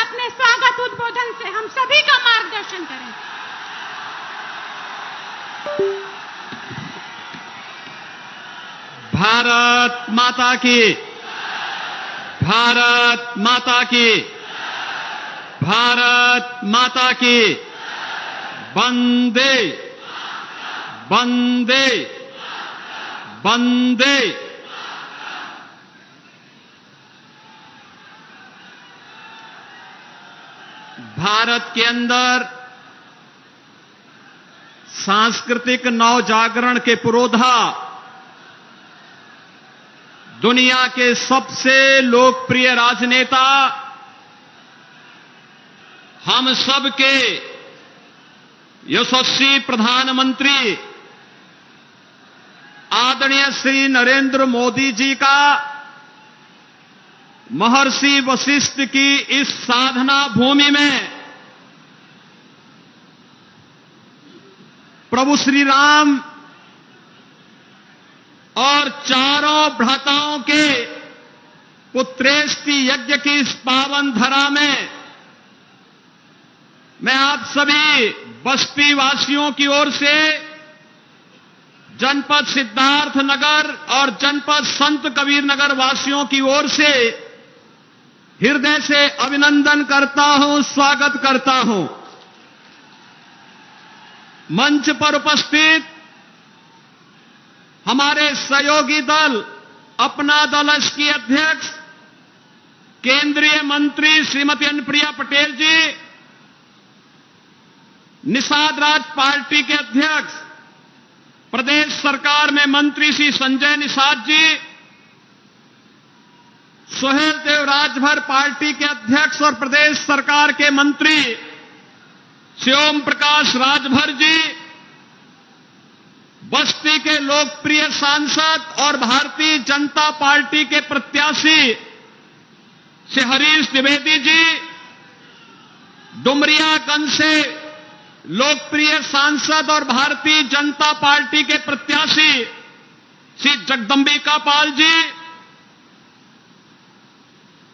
अपने स्वागत उद्बोधन से हम सभी का मार्गदर्शन करें। भारत माता की, भारत माता की, भारत माता की, वंदे वंदे वंदे। भारत के अंदर सांस्कृतिक नवजागरण के पुरोधा दुनिया के सबसे लोकप्रिय राजनेता, हम सबके यशस्वी प्रधानमंत्री आदरणीय श्री नरेंद्र मोदी जी का महर्षि वशिष्ठ की इस साधना भूमि में प्रभु श्री राम और चारों भ्राताओं के पुत्रेष्टि यज्ञ की इस पावन धरा में मैं आप सभी बस्ती वासियों की ओर से जनपद सिद्धार्थ नगर और जनपद संत कबीर नगर वासियों की ओर से हृदय से अभिनंदन करता हूं, स्वागत करता हूं। मंच पर उपस्थित हमारे सहयोगी दल, अपना दल की अध्यक्ष केंद्रीय मंत्री श्रीमती अनुप्रिया पटेल जी, निषाद राज पार्टी के अध्यक्ष प्रदेश सरकार में मंत्री श्री संजय निषाद जी, सुहेल देव राजभर पार्टी के अध्यक्ष और प्रदेश सरकार के मंत्री श्री ओम प्रकाश राजभर जी, बस्ती के लोकप्रिय सांसद और भारतीय जनता पार्टी के प्रत्याशी श्री हरीश द्विवेदी जी, डुमरियागंज से लोकप्रिय सांसद और भारतीय जनता पार्टी के प्रत्याशी श्री जगदंबिका पाल जी,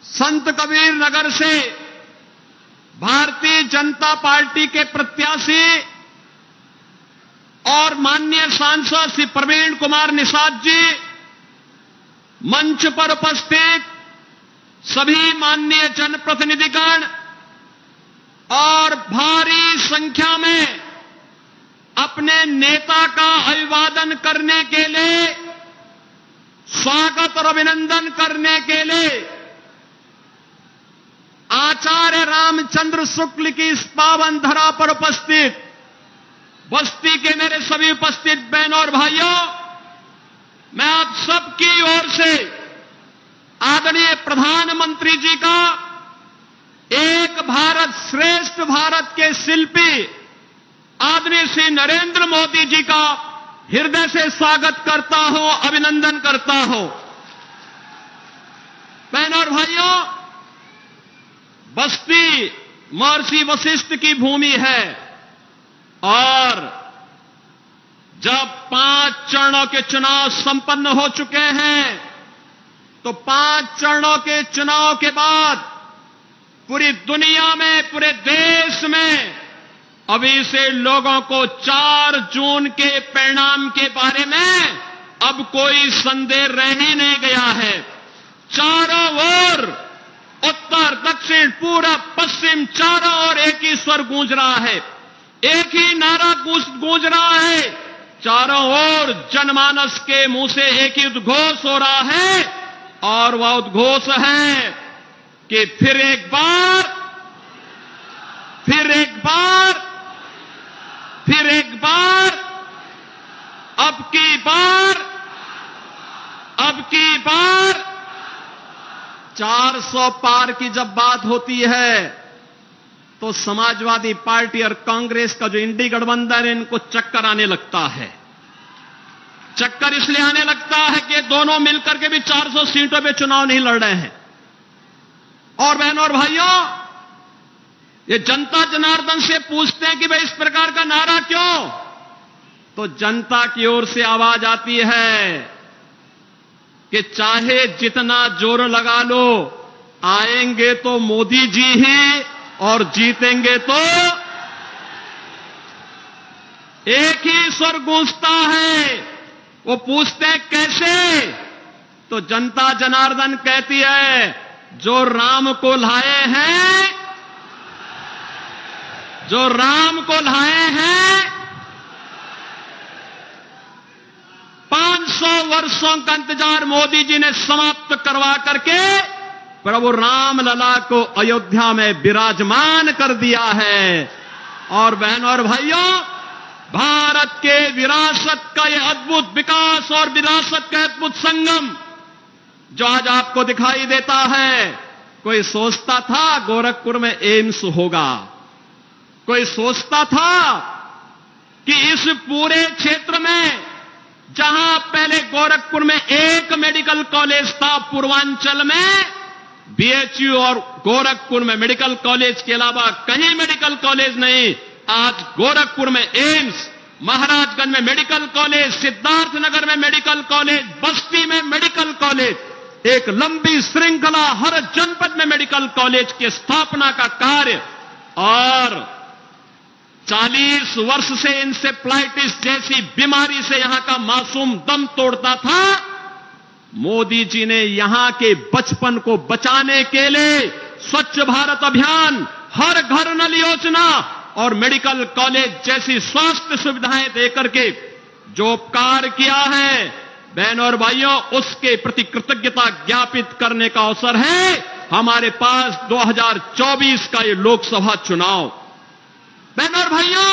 संत कबीर नगर से भारतीय जनता पार्टी के प्रत्याशी और माननीय सांसद श्री प्रवीण कुमार निषाद जी, मंच पर उपस्थित सभी माननीय जनप्रतिनिधिगण और भारी संख्या में अपने नेता का अभिवादन करने के लिए, स्वागत और अभिनंदन करने के लिए आचार्य रामचंद्र शुक्ल की इस पावन धरा पर उपस्थित बस्ती के मेरे सभी उपस्थित बहनों और भाइयों, मैं आप सबकी ओर से आदरणीय प्रधानमंत्री जी का एक भारत श्रेष्ठ भारत के शिल्पी आदरणीय श्री नरेंद्र मोदी जी का हृदय से स्वागत करता हूं, अभिनंदन करता हूं। बहनों और भाइयों, बस्ती महर्षि वशिष्ठ की भूमि है और जब 5 चरणों के चुनाव संपन्न हो चुके हैं तो 5 चरणों के चुनाव के बाद पूरी दुनिया में, पूरे देश में अभी से लोगों को 4 जून के परिणाम के बारे में अब कोई संदेह रह ही नहीं गया है। चारों ओर, उत्तर, दक्षिण, पूरब, पश्चिम, चारों ओर एक ही स्वर गूंज रहा है, एक ही नारा गूंज रहा है। चारों ओर जनमानस के मुंह से एक ही उद्घोष हो रहा है और वह उद्घोष है कि फिर एक बार, फिर एक बार, फिर एक बार, अब की बार, अब की बार 400 पार की जब बात होती है तो समाजवादी पार्टी और कांग्रेस का जो इंडी गठबंधन है, इनको चक्कर आने लगता है। चक्कर इसलिए आने लगता है कि दोनों मिलकर के भी 400 सीटों पे चुनाव नहीं लड़ रहे हैं। और बहनों और भाइयों, ये जनता जनार्दन से पूछते हैं कि भाई इस प्रकार का नारा क्यों, तो जनता की ओर से आवाज आती है कि चाहे जितना जोर लगा लो, आएंगे तो मोदी जी ही और जीतेंगे तो एक ही स्वर गूंजता है। वो पूछते हैं कैसे, तो जनता जनार्दन कहती है जो राम को लाए हैं, जो राम को लाए हैं, 500 वर्षों का इंतजार मोदी जी ने समाप्त करवा करके प्रभु राम लला को अयोध्या में विराजमान कर दिया है। और बहनों और भाइयों, भारत के विरासत का यह अद्भुत विकास और विरासत का अद्भुत संगम जो आज आपको दिखाई देता है, कोई सोचता था गोरखपुर में एम्स होगा, कोई सोचता था कि इस पूरे क्षेत्र में जहां पहले गोरखपुर में एक मेडिकल कॉलेज था, पूर्वांचल में बीएचयू और गोरखपुर में मेडिकल कॉलेज के अलावा कहीं मेडिकल कॉलेज नहीं, आज गोरखपुर में एम्स, महाराजगंज में मेडिकल कॉलेज, सिद्धार्थनगर में मेडिकल कॉलेज, बस्ती में मेडिकल कॉलेज, एक लंबी श्रृंखला हर जनपद में मेडिकल कॉलेज की स्थापना का कार्य। और 40 वर्ष से इंसेफ्लाइटिस जैसी बीमारी से यहां का मासूम दम तोड़ता था, मोदी जी ने यहां के बचपन को बचाने के लिए स्वच्छ भारत अभियान, हर घर नल योजना और मेडिकल कॉलेज जैसी स्वास्थ्य सुविधाएं देकर के जो उपकार किया है, बहनों और भाइयों, उसके प्रति कृतज्ञता ज्ञापित करने का अवसर है हमारे पास 2024 का ये लोकसभा चुनाव। बहनों और भाइयों,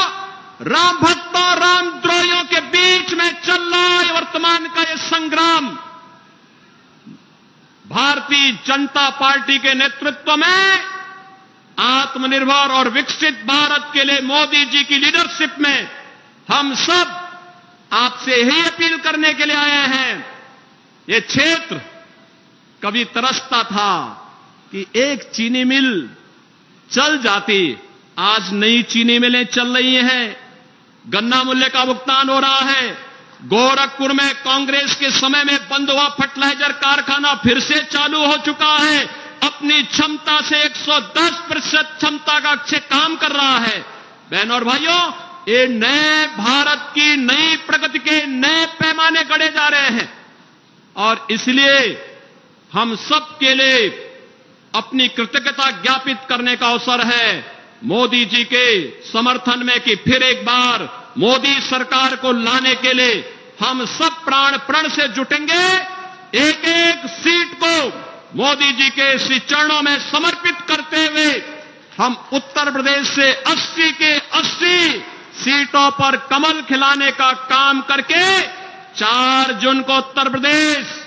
राम भक्तों राम द्रोहियों के बीच में चल रहा है वर्तमान का ये संग्राम भारतीय जनता पार्टी के नेतृत्व में आत्मनिर्भर और विकसित भारत के लिए मोदी जी की लीडरशिप में हम सब आपसे यही अपील करने के लिए आए हैं। ये क्षेत्र कभी तरसता था कि एक चीनी मिल चल जाती, आज नई चीनी मिलें चल रही हैं, गन्ना मूल्य का भुगतान हो रहा है। गोरखपुर में कांग्रेस के समय में बंद हुआ फर्टिलाइजर कारखाना फिर से चालू हो चुका है, अपनी क्षमता से 110% क्षमता का अच्छे काम कर रहा है। बहनों और भाइयों, ये नए भारत की नई प्रगति के नए पैमाने गढ़े जा रहे हैं और इसलिए हम सब के लिए अपनी कृतज्ञता ज्ञापित करने का अवसर है मोदी जी के समर्थन में कि फिर एक बार मोदी सरकार को लाने के लिए हम सब प्राण प्रण से जुटेंगे। एक एक सीट को मोदी जी के श्री चरणों में समर्पित करते हुए हम उत्तर प्रदेश से 80 के 80 सीटों पर कमल खिलाने का काम करके 4 जून को उत्तर प्रदेश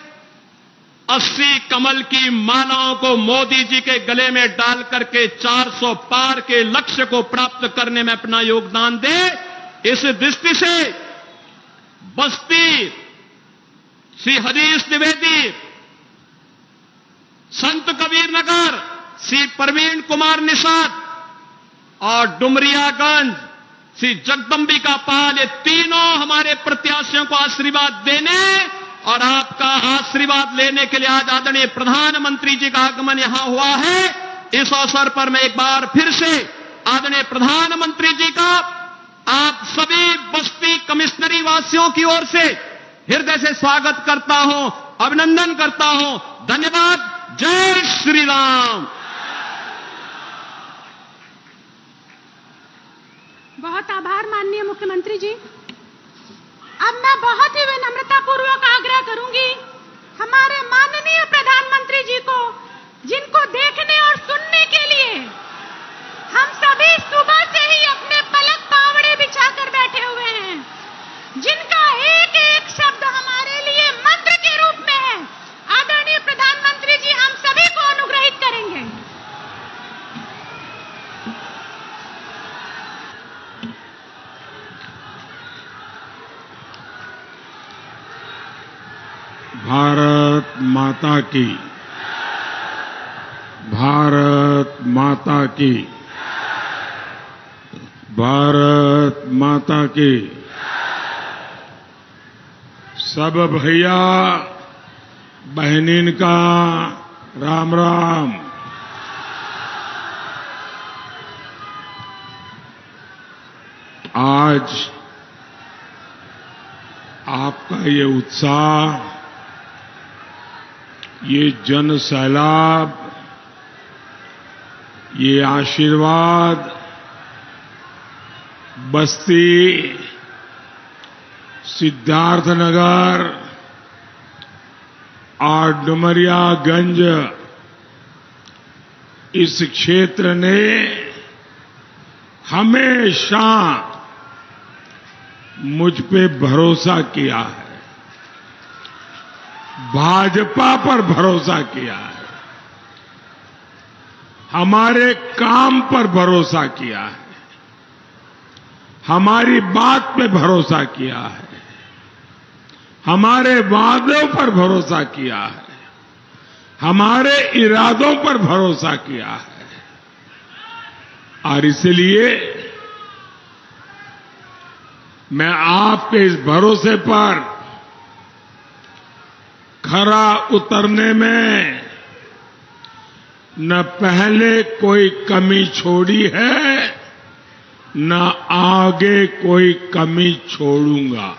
80 कमल की मालाओं को मोदी जी के गले में डाल करके 400 पार के लक्ष्य को प्राप्त करने में अपना योगदान दे। इस दृष्टि से बस्ती, श्री हरीश द्विवेदी, संत कबीर नगर, श्री प्रवीण कुमार निषाद और डुमरियागंज श्री जगदंबिका पाल, ये तीनों हमारे प्रत्याशियों को आशीर्वाद देने और आपका आशीर्वाद लेने के लिए आज आदरणीय प्रधानमंत्री जी का आगमन यहां हुआ है। इस अवसर पर मैं एक बार फिर से आदरणीय प्रधानमंत्री जी का आप सभी बस्ती कमिश्नरी वासियों की ओर से हृदय से स्वागत करता हूं, अभिनंदन करता हूं। धन्यवाद। जय श्री राम। बहुत आभार माननीय मुख्यमंत्री जी। अब मैं बहुत ही विनम्रतापूर्वक आग्रह करूंगी हमारे माननीय प्रधानमंत्री जी को, जिनको देखने और सुनने के लिए हम सभी सुबह से ही अपने पलक पावड़े बिछाकर बैठे हुए हैं, जिनका एक एक शब्द हमारे लिए मंत्र के रूप में है, आदरणीय प्रधानमंत्री जी हम सभी को अनुग्रहित करेंगे। भारत माता की, भारत माता की, भारत माता की। सब भैया बहनीन का राम राम। आज आपका ये उत्साह, ये जन सैलाब, ये आशीर्वाद बस्ती, सिद्धार्थनगर और डुमरियागंज इस क्षेत्र ने हमेशा मुझ पे भरोसा किया है, भाजपा पर भरोसा किया है, हमारे काम पर भरोसा किया है, हमारी बात पे भरोसा किया है, हमारे वादों पर भरोसा किया है, हमारे इरादों पर भरोसा किया है। और इसलिए मैं आपके इस भरोसे पर खरा उतरने में न पहले कोई कमी छोड़ी है, न आगे कोई कमी छोड़ूंगा।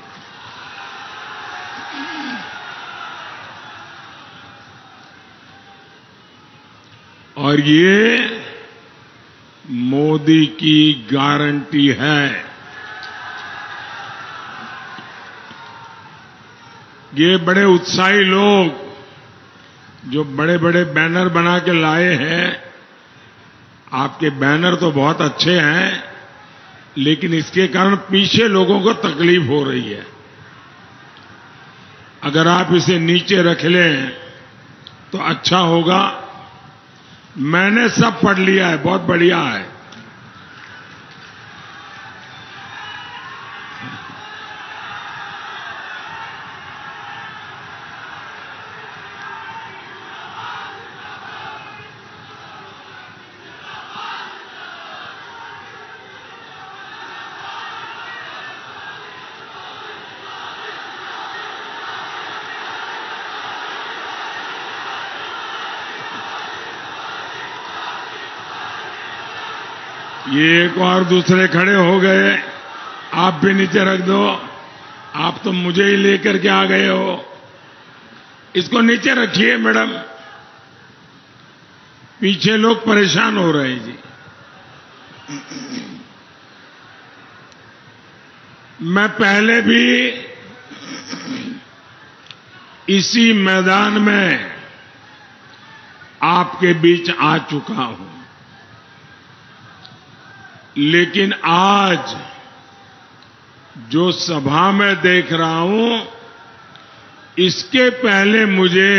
और ये मोदी की गारंटी है। ये बड़े उत्साही लोग जो बड़े बड़े बैनर बना के लाए हैं, आपके बैनर तो बहुत अच्छे हैं, लेकिन इसके कारण पीछे लोगों को तकलीफ हो रही है। अगर आप इसे नीचे रख लें तो अच्छा होगा। मैंने सब पढ़ लिया है, बहुत बढ़िया है। ये एक और दूसरे खड़े हो गए, आप भी नीचे रख दो। आप तो मुझे ही लेकर के आ गए हो, इसको नीचे रखिए मैडम। पीछे लोग परेशान हो रहे हैं जी। मैं पहले भी इसी मैदान में आपके बीच आ चुका हूं, लेकिन आज जो सभा में देख रहा हूं, इसके पहले मुझे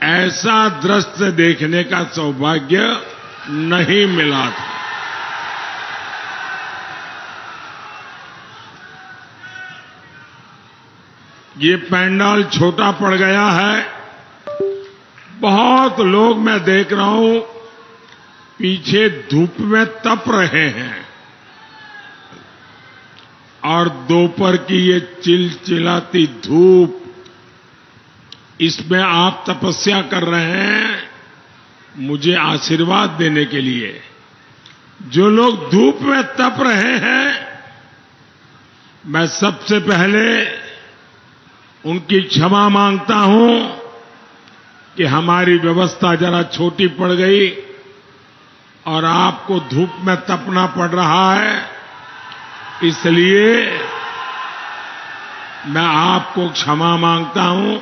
ऐसा दृश्य देखने का सौभाग्य नहीं मिला था। ये पंडाल छोटा पड़ गया है, बहुत लोग मैं देख रहा हूं पीछे धूप में तप रहे हैं, और दोपहर की ये चिलचिलाती धूप, इसमें आप तपस्या कर रहे हैं मुझे आशीर्वाद देने के लिए। जो लोग धूप में तप रहे हैं, मैं सबसे पहले उनकी क्षमा मांगता हूं कि हमारी व्यवस्था जरा छोटी पड़ गई और आपको धूप में तपना पड़ रहा है, इसलिए मैं आपको क्षमा मांगता हूं।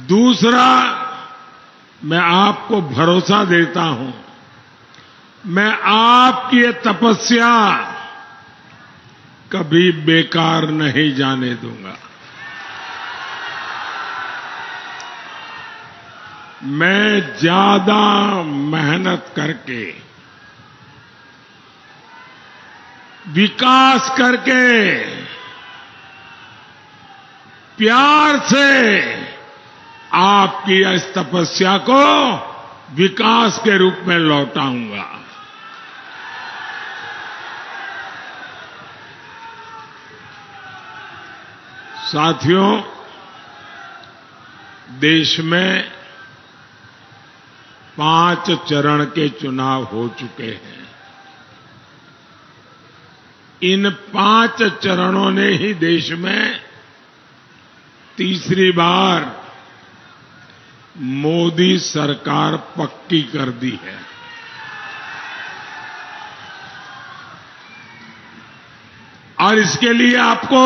दूसरा, मैं आपको भरोसा देता हूं, मैं आपकी ये तपस्या कभी बेकार नहीं जाने दूंगा। मैं ज्यादा मेहनत करके, विकास करके, प्यार से आपकी इस तपस्या को विकास के रूप में लौटाऊंगा। साथियों, देश में 5 चरण के चुनाव हो चुके हैं। इन 5 चरणों ने ही देश में तीसरी बार मोदी सरकार पक्की कर दी है। और इसके लिए आपको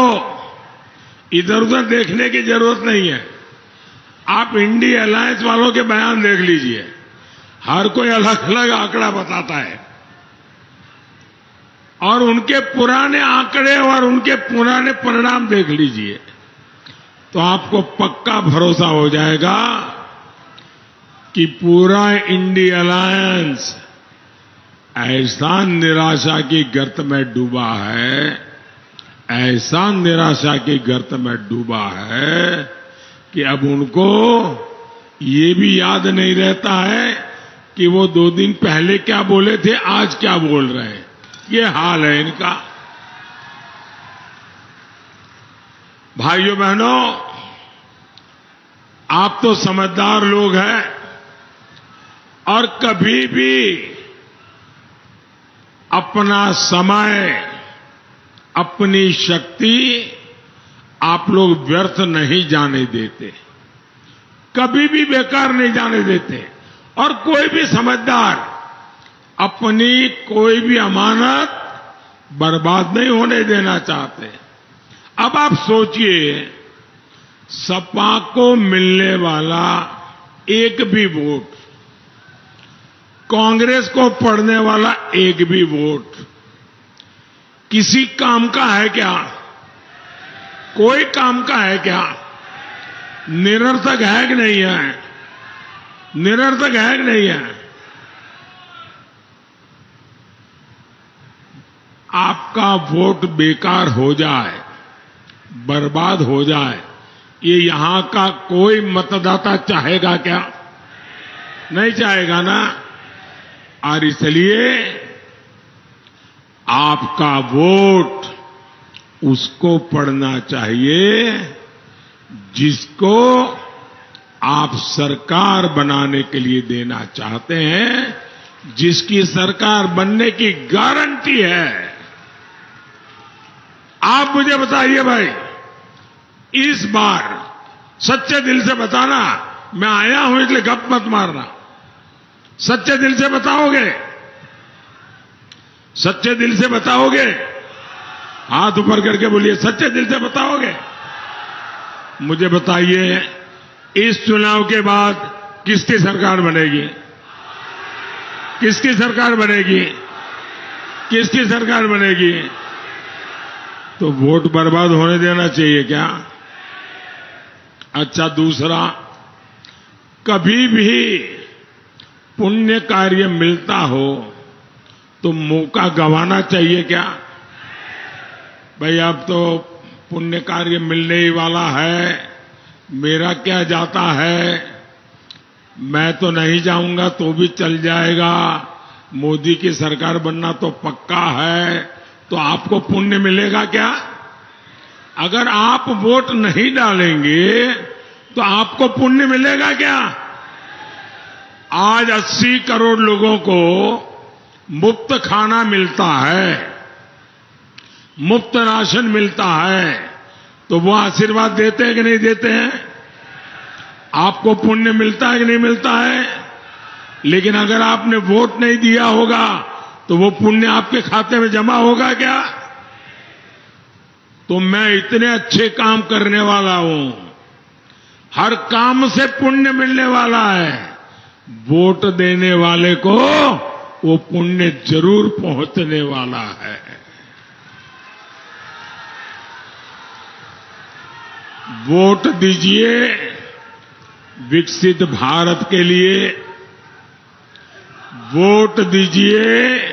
इधर उधर देखने की जरूरत नहीं है। आप इंडिया अलायंस वालों के बयान देख लीजिए, हर कोई अलग अलग आंकड़ा बताता है और उनके पुराने आंकड़े और उनके पुराने परिणाम देख लीजिए तो आपको पक्का भरोसा हो जाएगा कि पूरा इंडिया अलायंस ऐसा निराशा की गर्त में डूबा है, ऐसा निराशा की गर्त में डूबा है कि अब उनको ये भी याद नहीं रहता है कि वो 2 दिन पहले क्या बोले थे, आज क्या बोल रहे हैं। ये हाल है इनका। भाइयों बहनों, आप तो समझदार लोग हैं और कभी भी अपना समय, अपनी शक्ति आप लोग व्यर्थ नहीं जाने देते, कभी भी बेकार नहीं जाने देते। और कोई भी समझदार अपनी कोई भी अमानत बर्बाद नहीं होने देना चाहते। अब आप सोचिए, सपा को मिलने वाला एक भी वोट, कांग्रेस को पड़ने वाला एक भी वोट किसी काम का है क्या? कोई काम का है क्या? निरर्थक है कि नहीं है? निरर्थक है कि नहीं है? आपका वोट बेकार हो जाए, बर्बाद हो जाए, ये यहां का कोई मतदाता चाहेगा क्या? नहीं चाहेगा ना। और इसलिए आपका वोट उसको पड़ना चाहिए जिसको आप सरकार बनाने के लिए देना चाहते हैं, जिसकी सरकार बनने की गारंटी है। आप मुझे बताइए भाई, इस बार सच्चे दिल से बताना, मैं आया हूं इसलिए गप मत मारना, सच्चे दिल से बताओगे? सच्चे दिल से बताओगे? हाथ ऊपर करके बोलिए, सच्चे दिल से बताओगे? मुझे बताइए, इस चुनाव के बाद किसकी सरकार बनेगी? किसकी सरकार बनेगी? किसकी सरकार बनेगी? तो वोट बर्बाद होने देना चाहिए क्या? अच्छा, दूसरा, कभी भी पुण्य कार्य मिलता हो तो मौका गंवाना चाहिए क्या? भाई अब तो पुण्य कार्य मिलने ही वाला है, मेरा क्या जाता है, मैं तो नहीं जाऊंगा तो भी चल जाएगा, मोदी की सरकार बनना तो पक्का है, तो आपको पुण्य मिलेगा क्या? अगर आप वोट नहीं डालेंगे तो आपको पुण्य मिलेगा क्या? आज 80 करोड़ लोगों को मुफ्त खाना मिलता है, मुफ्त राशन मिलता है, तो वो आशीर्वाद देते हैं कि नहीं देते हैं? आपको पुण्य मिलता है कि नहीं मिलता है? लेकिन अगर आपने वोट नहीं दिया होगा तो वो पुण्य आपके खाते में जमा होगा क्या? तो मैं इतने अच्छे काम करने वाला हूं, हर काम से पुण्य मिलने वाला है, वोट देने वाले को वो पुण्य जरूर पहुंचने वाला है। वोट दीजिए विकसित भारत के लिए, वोट दीजिए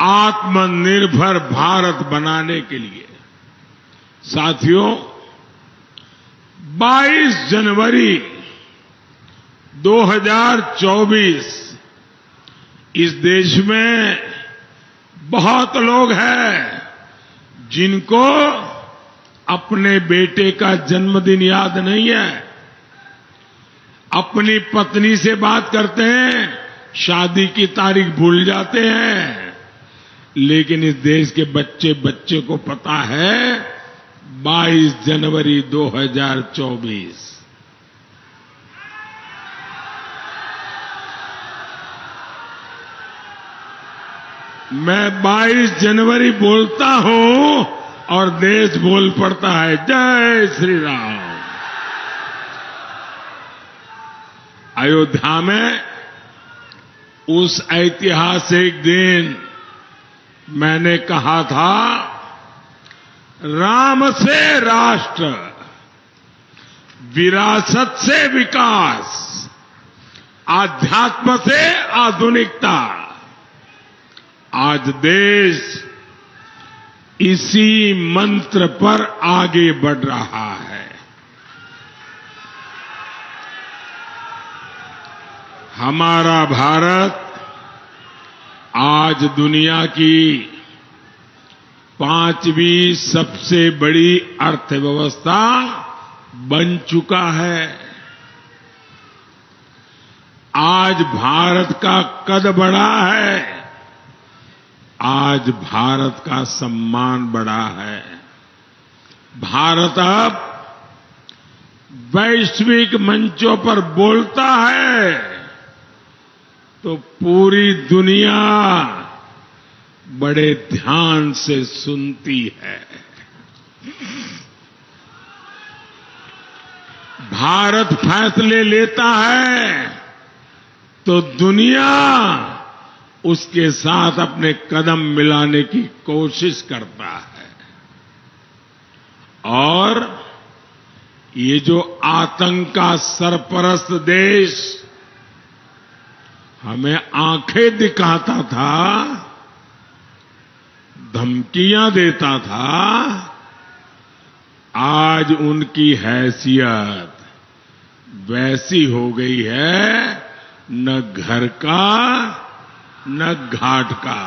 आत्मनिर्भर भारत बनाने के लिए। साथियों, 22 जनवरी 2024 इस देश में बहुत लोग हैं जिनको अपने बेटे का जन्मदिन याद नहीं है, अपनी पत्नी से बात करते हैं, शादी की तारीख भूल जाते हैं, लेकिन इस देश के बच्चे बच्चे को पता है 22 जनवरी 2024 मैं 22 जनवरी बोलता हूं और देश बोल पड़ता है जय श्री राम। अयोध्या में उस ऐतिहासिक दिन मैंने कहा था, राम से राष्ट्र, विरासत से विकास, आध्यात्म से आधुनिकता। आज देश इसी मंत्र पर आगे बढ़ रहा है। हमारा भारत आज दुनिया की 5वीं सबसे बड़ी अर्थव्यवस्था बन चुका है। आज भारत का कद बढ़ा है, आज भारत का सम्मान बढ़ा है। भारत अब वैश्विक मंचों पर बोलता है तो पूरी दुनिया बड़े ध्यान से सुनती है। भारत फैसले लेता है तो दुनिया उसके साथ अपने कदम मिलाने की कोशिश करता है। और ये जो आतंक का सरपरस्त देश हमें आंखें दिखाता था, धमकियां देता था, आज उनकी हैसियत वैसी हो गई है, न घर का न घाट का,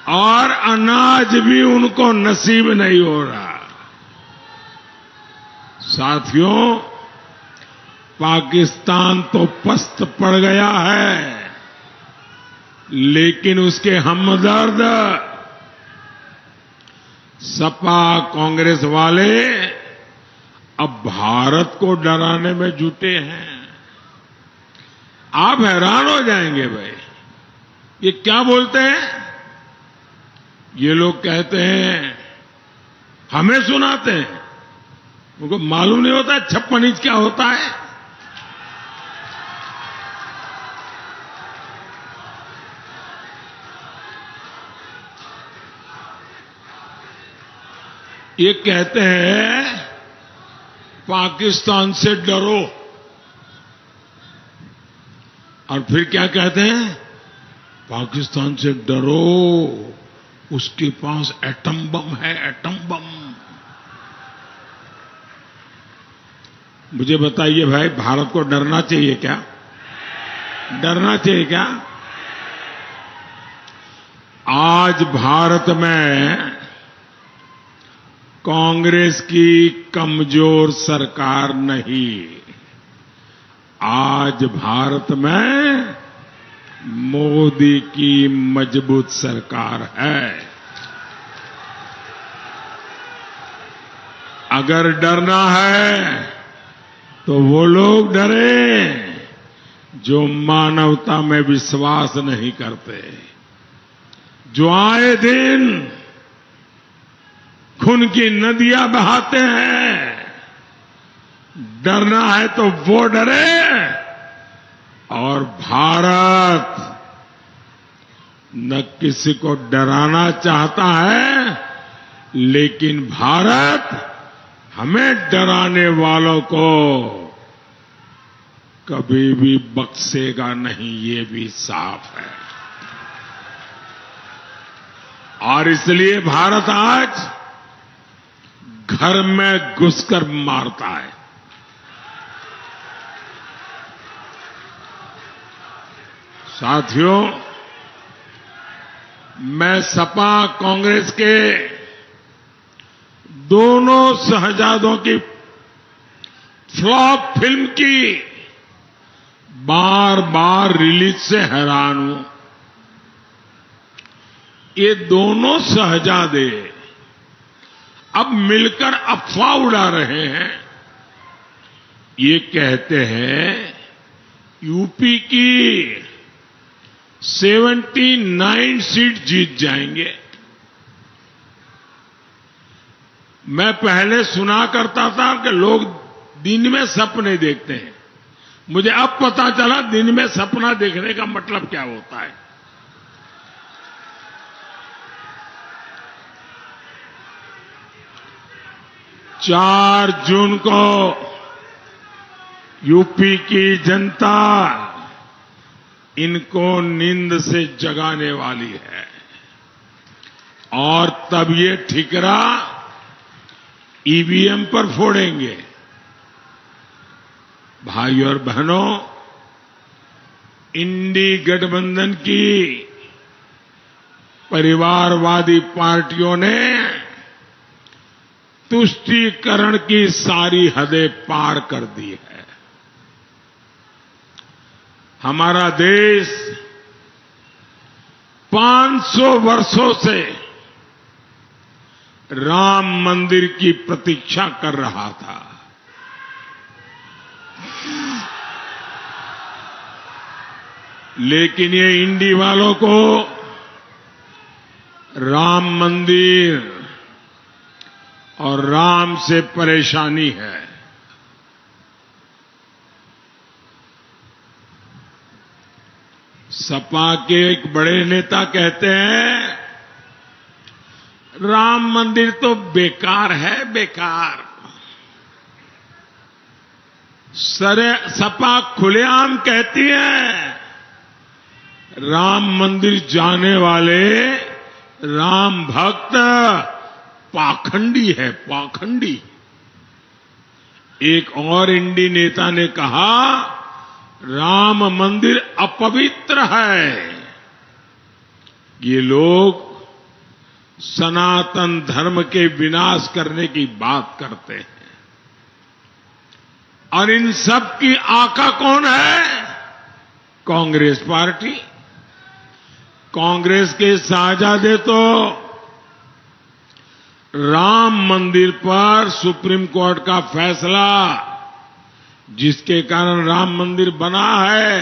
और अनाज भी उनको नसीब नहीं हो रहा। साथियों, पाकिस्तान तो पस्त पड़ गया है, लेकिन उसके हमदर्द सपा कांग्रेस वाले अब भारत को डराने में जुटे हैं। आप हैरान हो जाएंगे भाई, ये क्या बोलते हैं? ये लोग कहते हैं, हमें सुनाते हैं, उनको मालूम नहीं होता 56 इंच क्या होता है। ये कहते हैं पाकिस्तान से डरो, और फिर क्या कहते हैं? पाकिस्तान से डरो, उसके पास एटम बम है, एटम बम। मुझे बताइए भाई, भारत को डरना चाहिए क्या? डरना चाहिए क्या? आज भारत में कांग्रेस की कमजोर सरकार नहीं, आज भारत में मोदी की मजबूत सरकार है। अगर डरना है तो वो लोग डरे जो मानवता में विश्वास नहीं करते, जो आए दिन खून की नदियां बहाते हैं। डरना है तो वो डरे, और भारत न किसी को डराना चाहता है, लेकिन भारत हमें डराने वालों को कभी भी बख्शेगा नहीं, ये भी साफ है। और इसलिए भारत आज घर में घुसकर मारता है। साथियों, मैं सपा कांग्रेस के दोनों शहजादों की फ्लॉप फिल्म की बार बार रिलीज से हैरान हूं। ये दोनों शहजादे अब मिलकर अफवाह उड़ा रहे हैं। ये कहते हैं यूपी की 79 सीट जीत जाएंगे। मैं पहले सुना करता था कि लोग दिन में सपने देखते हैं। मुझे अब पता चला दिन में सपना देखने का मतलब क्या होता है। चार जून को यूपी की जनता इनको नींद से जगाने वाली है और तब ये ठिकरा ईवीएम पर फोड़ेंगे। भाई और बहनों, इंडी गठबंधन की परिवारवादी पार्टियों ने तुष्टीकरण की सारी हदें पार कर दी है। हमारा देश 500 वर्षों से राम मंदिर की प्रतीक्षा कर रहा था। लेकिन ये इंडी वालों को राम मंदिर और राम से परेशानी है। सपा के एक बड़े नेता कहते हैं राम मंदिर तो बेकार है, बेकार। सपा खुलेआम कहती है राम मंदिर जाने वाले राम भक्त पाखंडी है, पाखंडी। एक और इंडी नेता ने कहा राम मंदिर अपवित्र है। ये लोग सनातन धर्म के विनाश करने की बात करते हैं। और इन सब की आका कौन है? कांग्रेस पार्टी। कांग्रेस के शहजादे तो राम मंदिर पर सुप्रीम कोर्ट का फैसला, जिसके कारण राम मंदिर बना है,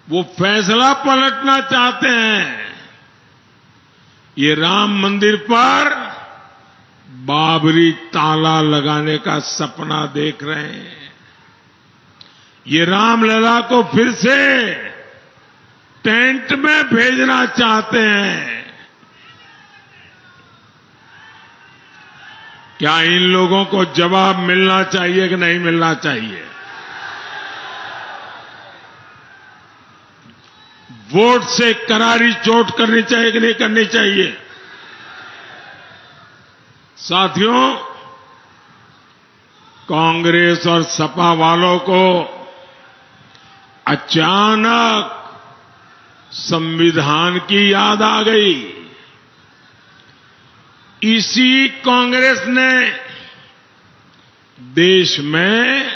वो फैसला पलटना चाहते हैं। ये राम मंदिर पर बाबरी ताला लगाने का सपना देख रहे हैं। ये रामलला को फिर से टेंट में भेजना चाहते हैं। क्या इन लोगों को जवाब मिलना चाहिए कि नहीं मिलना चाहिए? वोट से करारी चोट करनी चाहिए कि नहीं करनी चाहिए? साथियों, कांग्रेस और सपा वालों को अचानक संविधान की याद आ गई। इसी कांग्रेस ने देश में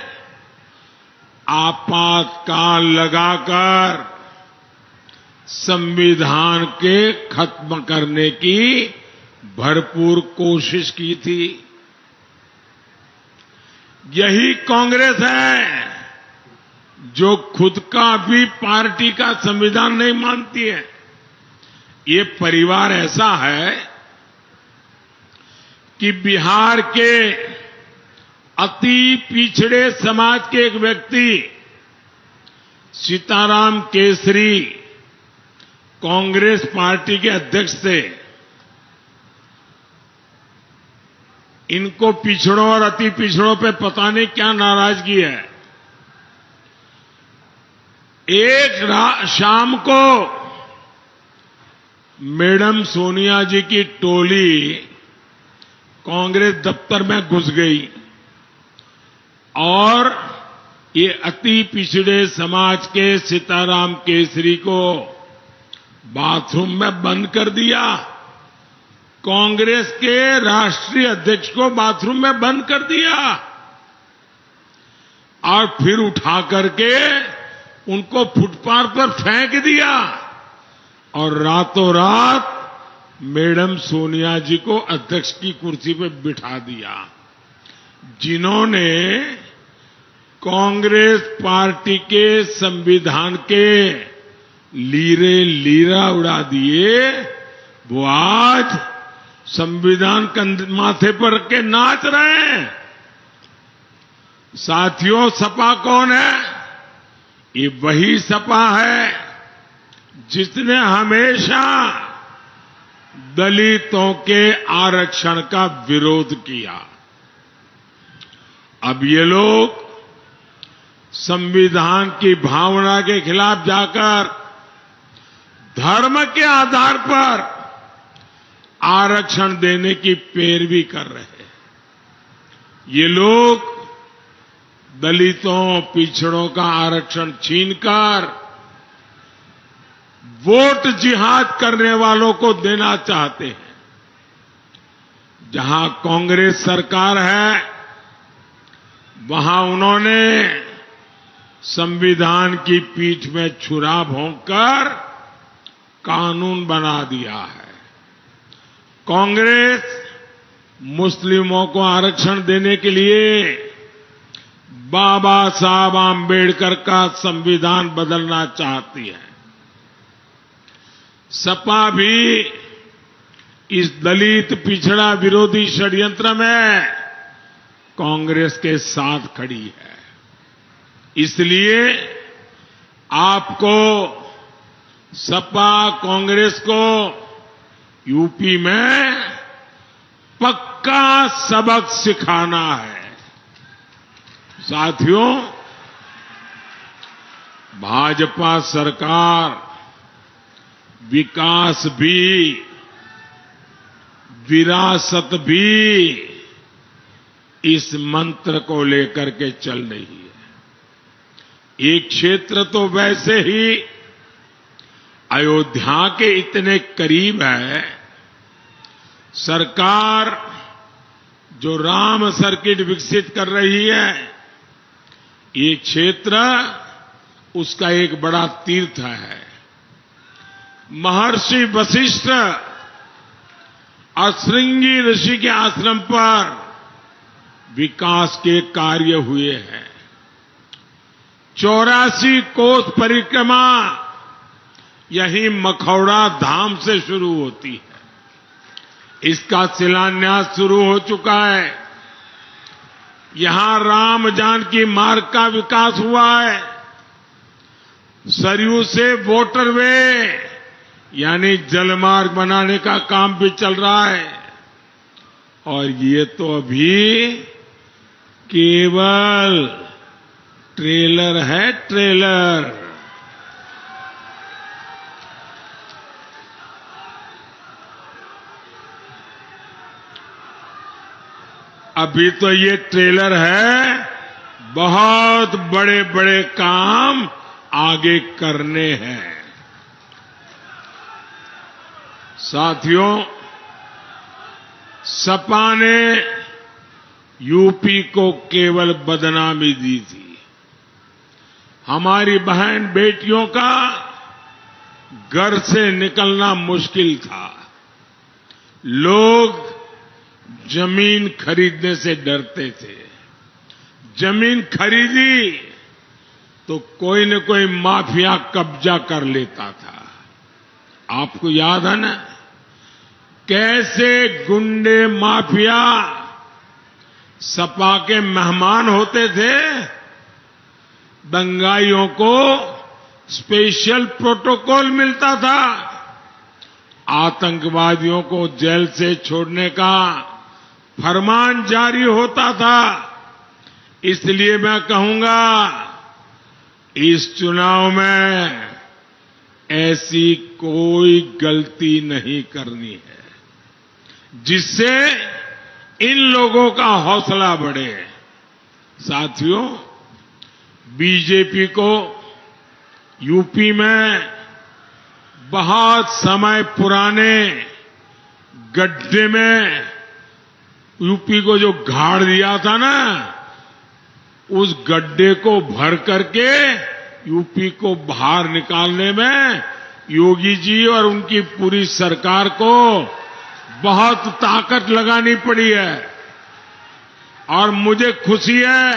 आपातकाल लगाकर संविधान के खत्म करने की भरपूर कोशिश की थी। यही कांग्रेस है जो खुद का भी पार्टी का संविधान नहीं मानती है। ये परिवार ऐसा है कि बिहार के अति पिछड़े समाज के एक व्यक्ति सीताराम केसरी कांग्रेस पार्टी के अध्यक्ष थे। इनको पिछड़ों और अति पिछड़ों पे पता नहीं क्या नाराजगी है। एक शाम को मैडम सोनिया जी की टोली कांग्रेस दफ्तर में घुस गई और ये अति पिछड़े समाज के सीताराम केसरी को बाथरूम में बंद कर दिया। कांग्रेस के राष्ट्रीय अध्यक्ष को बाथरूम में बंद कर दिया और फिर उठा करके उनको फुटपाथ पर फेंक दिया और रातों रात मैडम सोनिया जी को अध्यक्ष की कुर्सी पे बिठा दिया, जिन्होंने कांग्रेस पार्टी के संविधान के लीरा उड़ा दिए। वो आज संविधान माथे पर के नाच रहे हैं। साथियों, सपा कौन है? ये वही सपा है जिसने हमेशा दलितों के आरक्षण का विरोध किया। अब ये लोग संविधान की भावना के खिलाफ जाकर धर्म के आधार पर आरक्षण देने की पैरवी कर रहे हैं। ये लोग दलितों, पिछड़ों का आरक्षण छीनकर वोट जिहाद करने वालों को देना चाहते हैं। जहां कांग्रेस सरकार है, वहां उन्होंने संविधान की पीठ में छुरा भोंककर कानून बना दिया है। कांग्रेस मुस्लिमों को आरक्षण देने के लिए बाबा साहब आंबेडकर का संविधान बदलना चाहती है। सपा भी इस दलित पिछड़ा विरोधी षड्यंत्र में कांग्रेस के साथ खड़ी है। इसलिए आपको सपा कांग्रेस को यूपी में पक्का सबक सिखाना है। साथियों, भाजपा सरकार विकास भी, विरासत भी इस मंत्र को लेकर के चल रही है। एक क्षेत्र तो वैसे ही अयोध्या के इतने करीब है, सरकार जो राम सर्किट विकसित कर रही है, ये क्षेत्र उसका एक बड़ा तीर्थ है। महर्षि वशिष्ठ और श्रृंगी ऋषि के आश्रम पर विकास के कार्य हुए हैं। 84 कोस परिक्रमा यही मखौड़ा धाम से शुरू होती है। इसका शिलान्यास शुरू हो चुका है। यहां राम जानकी मार्ग का विकास हुआ है। सरयू से वाटरवे यानी जलमार्ग बनाने का काम भी चल रहा है। और ये तो अभी केवल ट्रेलर है, ट्रेलर। अभी तो ये ट्रेलर है, बहुत बड़े बड़े काम आगे करने हैं। साथियों, सपा ने यूपी को केवल बदनामी दी थी। हमारी बहन बेटियों का घर से निकलना मुश्किल था। लोग जमीन खरीदने से डरते थे। जमीन खरीदी तो कोई न कोई माफिया कब्जा कर लेता था। आपको याद है ना, कैसे गुंडे माफिया सपा के मेहमान होते थे। दंगाइयों को स्पेशल प्रोटोकॉल मिलता था। आतंकवादियों को जेल से छोड़ने का फरमान जारी होता था। इसलिए मैं कहूंगा, इस चुनाव में ऐसी कोई गलती नहीं करनी है जिससे इन लोगों का हौसला बढ़े। साथियों, बीजेपी को यूपी में बहुत समय पुराने गड्ढे में यूपी को जो गाड़ दिया था ना, उस गड्ढे को भर करके यूपी को बाहर निकालने में योगी जी और उनकी पूरी सरकार को बहुत ताकत लगानी पड़ी है और मुझे खुशी है।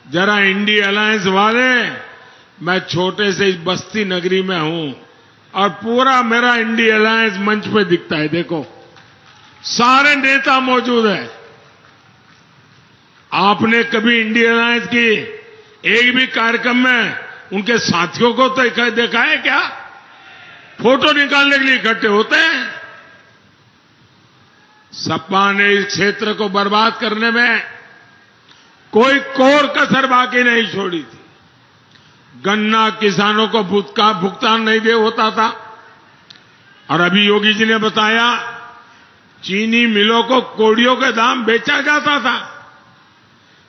जरा इंडिया अलायंस वाले, मैं छोटे से इस बस्ती नगरी में हूं और पूरा मेरा इंडिया अलायंस मंच पे दिखता है। देखो, सारे नेता मौजूद हैं। आपने कभी इंडिया अलायंस की एक भी कार्यक्रम में उनके साथियों को तो देखा है क्या? फोटो निकालने के लिए इकट्ठे होते हैं। सपा ने इस क्षेत्र को बर्बाद करने में कोई कोर कसर बाकी नहीं छोड़ी थी। गन्ना किसानों को भुगतान नहीं दे होता था और अभी योगी जी ने बताया चीनी मिलों को कोड़ियों के दाम बेचा जाता था।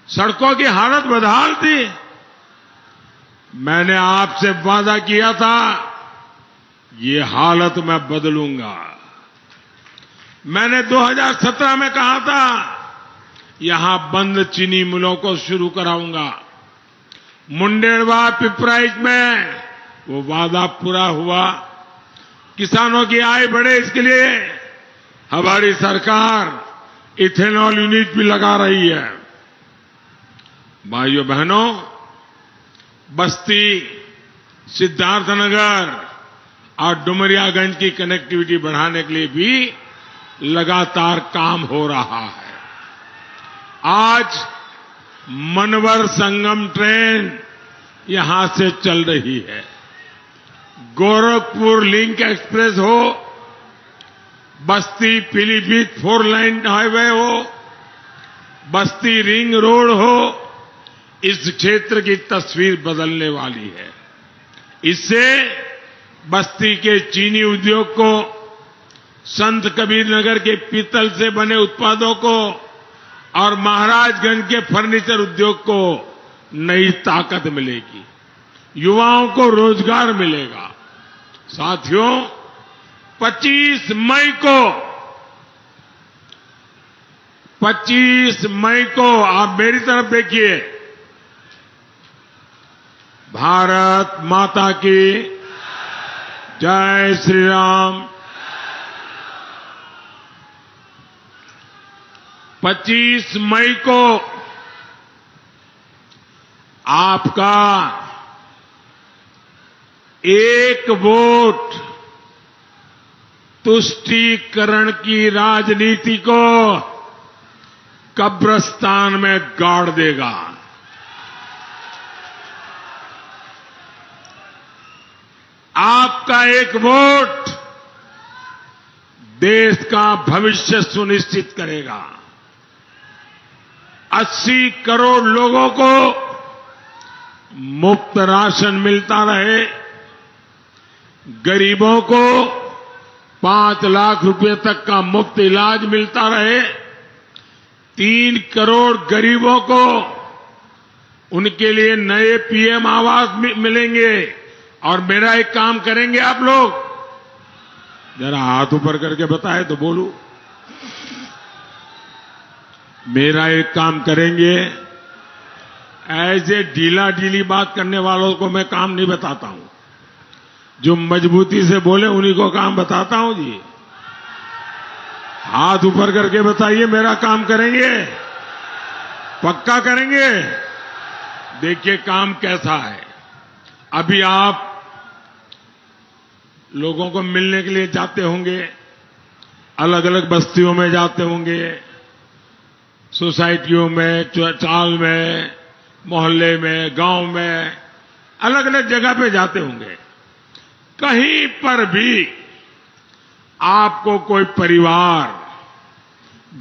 सड़कों की हालत बदहाल थी। मैंने आपसे वादा किया था ये हालत मैं बदलूंगा। मैंने 2017 में कहा था यहां बंद चीनी मिलों को शुरू कराऊंगा। मुंडेरवा पिपराइच में वो वादा पूरा हुआ। किसानों की आय बढ़े इसके लिए हमारी सरकार इथेनॉल यूनिट भी लगा रही है। भाइयों बहनों, बस्ती, सिद्धार्थनगर और डुमरियागंज की कनेक्टिविटी बढ़ाने के लिए भी लगातार काम हो रहा है। आज मनवर संगम ट्रेन यहां से चल रही है। गोरखपुर लिंक एक्सप्रेस हो, बस्ती पीलीभीत 4 लाइन हाईवे हो, बस्ती रिंग रोड हो, इस क्षेत्र की तस्वीर बदलने वाली है। इससे बस्ती के चीनी उद्योग को, संत कबीर नगर के पीतल से बने उत्पादों को और महाराजगंज के फर्नीचर उद्योग को नई ताकत मिलेगी। युवाओं को रोजगार मिलेगा। साथियों, 25 मई को आप मेरी तरफ देखिए। भारत माता की जय श्री राम। 25 मई को आपका एक वोट तुष्टीकरण की राजनीति को कब्रिस्तान में गाड़ देगा। आपका एक वोट देश का भविष्य सुनिश्चित करेगा। 80 करोड़ लोगों को मुफ्त राशन मिलता रहे, गरीबों को 5 लाख रुपए तक का मुफ्त इलाज मिलता रहे, 3 करोड़ गरीबों को उनके लिए नए पीएम आवास मिलेंगे। और मेरा एक काम करेंगे आप लोग, जरा हाथ ऊपर करके बताए तो बोलूं। मेरा एक काम करेंगे, ऐसे ढीला बात करने वालों को मैं काम नहीं बताता हूं। जो मजबूती से बोले उन्हीं को काम बताता हूं जी। हाथ ऊपर करके बताइए, मेरा काम करेंगे? पक्का करेंगे? देखिए काम कैसा है। अभी आप लोगों को मिलने के लिए जाते होंगे, अलग अलग बस्तियों में जाते होंगे, सोसाइटियों में, चाल में, मोहल्ले में, गांव में, अलग अलग जगह पे जाते होंगे। कहीं पर भी आपको कोई परिवार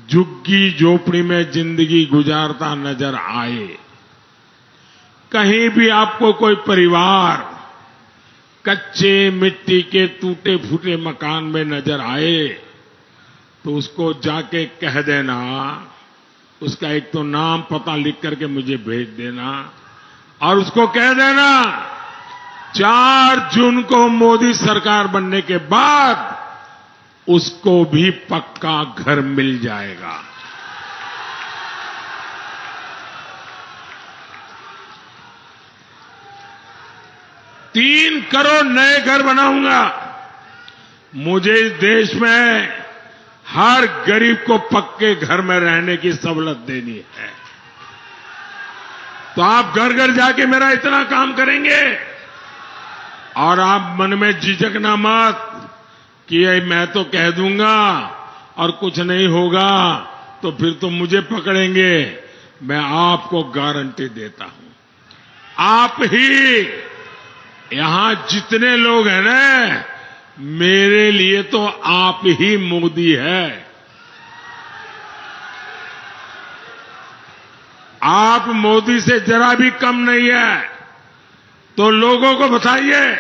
झुग्गी झोपड़ी में जिंदगी गुजारता नजर आए, कहीं भी आपको कोई परिवार कच्चे मिट्टी के टूटे फूटे मकान में नजर आए, तो उसको जाके कह देना, उसका एक तो नाम पता लिख करके मुझे भेज देना और उसको कह देना 4 जून को मोदी सरकार बनने के बाद उसको भी पक्का घर मिल जाएगा। 3 करोड़ नए घर बनाऊंगा। मुझे इस देश में हर गरीब को पक्के घर में रहने की सहूलत देनी है। तो आप घर घर जाके मेरा इतना काम करेंगे और आप मन में झिझकना मत कि ये मैं तो कह दूंगा और कुछ नहीं होगा तो फिर तो मुझे पकड़ेंगे। मैं आपको गारंटी देता हूं, आप ही यहां जितने लोग हैं ना, मेरे लिए तो आप ही मोदी है। आप मोदी से जरा भी कम नहीं है। तो लोगों को बताइए,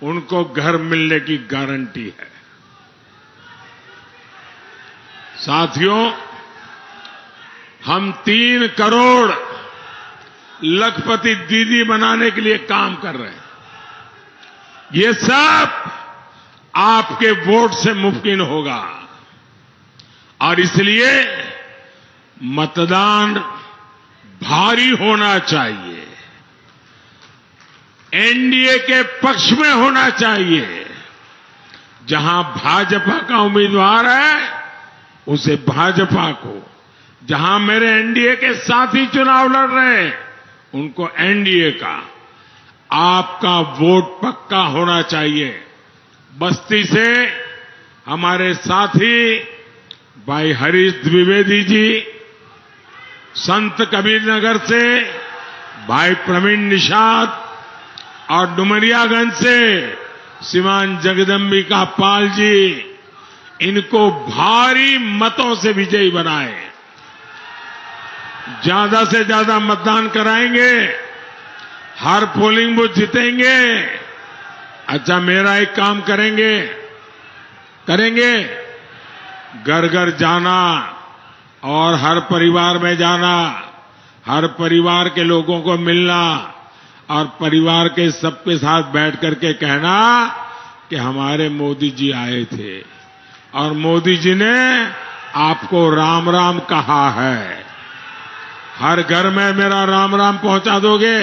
उनको घर मिलने की गारंटी है। साथियों, हम 3 करोड़ लखपति दीदी बनाने के लिए काम कर रहे हैं। ये सब आपके वोट से मुमकिन होगा और इसलिए मतदान भारी होना चाहिए, एनडीए के पक्ष में होना चाहिए। जहां भाजपा का उम्मीदवार है उसे भाजपा को, जहां मेरे एनडीए के साथी चुनाव लड़ रहे हैं उनको एनडीए का। आपका वोट पक्का होना चाहिए। बस्ती से हमारे साथी भाई हरीश द्विवेदी जी, संत कबीर नगर से भाई प्रवीण निषाद और डुमरियागंज से श्रीमान जगदम्बिका पाल जी, इनको भारी मतों से विजयी बनाए। ज्यादा से ज्यादा मतदान कराएंगे, हर पोलिंग बूथ जीतेंगे। अच्छा, मेरा एक काम करेंगे घर घर जाना और हर परिवार में जाना, हर परिवार के लोगों को मिलना और परिवार के सबके साथ बैठ करके कहना कि हमारे मोदी जी आए थे और मोदी जी ने आपको राम राम कहा है। हर घर में मेरा राम राम पहुंचा दोगे,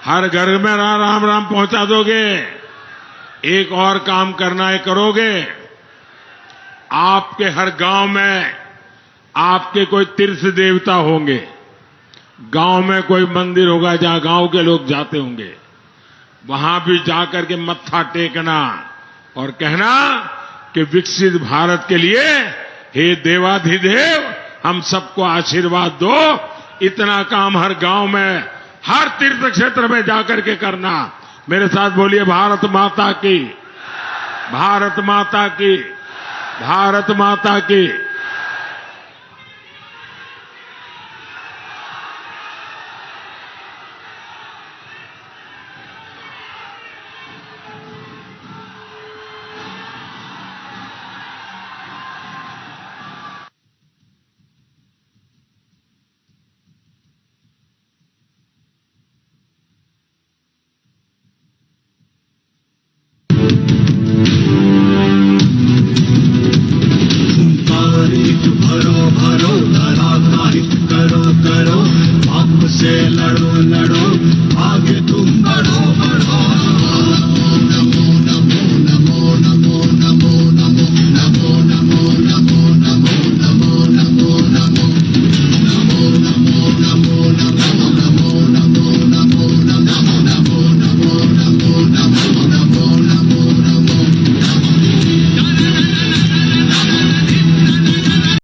हर घर में मेरा राम राम पहुंचा दोगे। एक और काम करना है, करोगे। आपके हर गांव में आपके कोई तीर्थ देवता होंगे, गांव में कोई मंदिर होगा जहां गांव के लोग जाते होंगे, वहां भी जाकर के मत्था टेकना और कहना कि विकसित भारत के लिए हे देवाधिदेव हम सबको आशीर्वाद दो। इतना काम हर गांव में, हर तीर्थ क्षेत्र में जाकर के करना। मेरे साथ बोलिए, भारत माता की, भारत माता की, भारत माता की।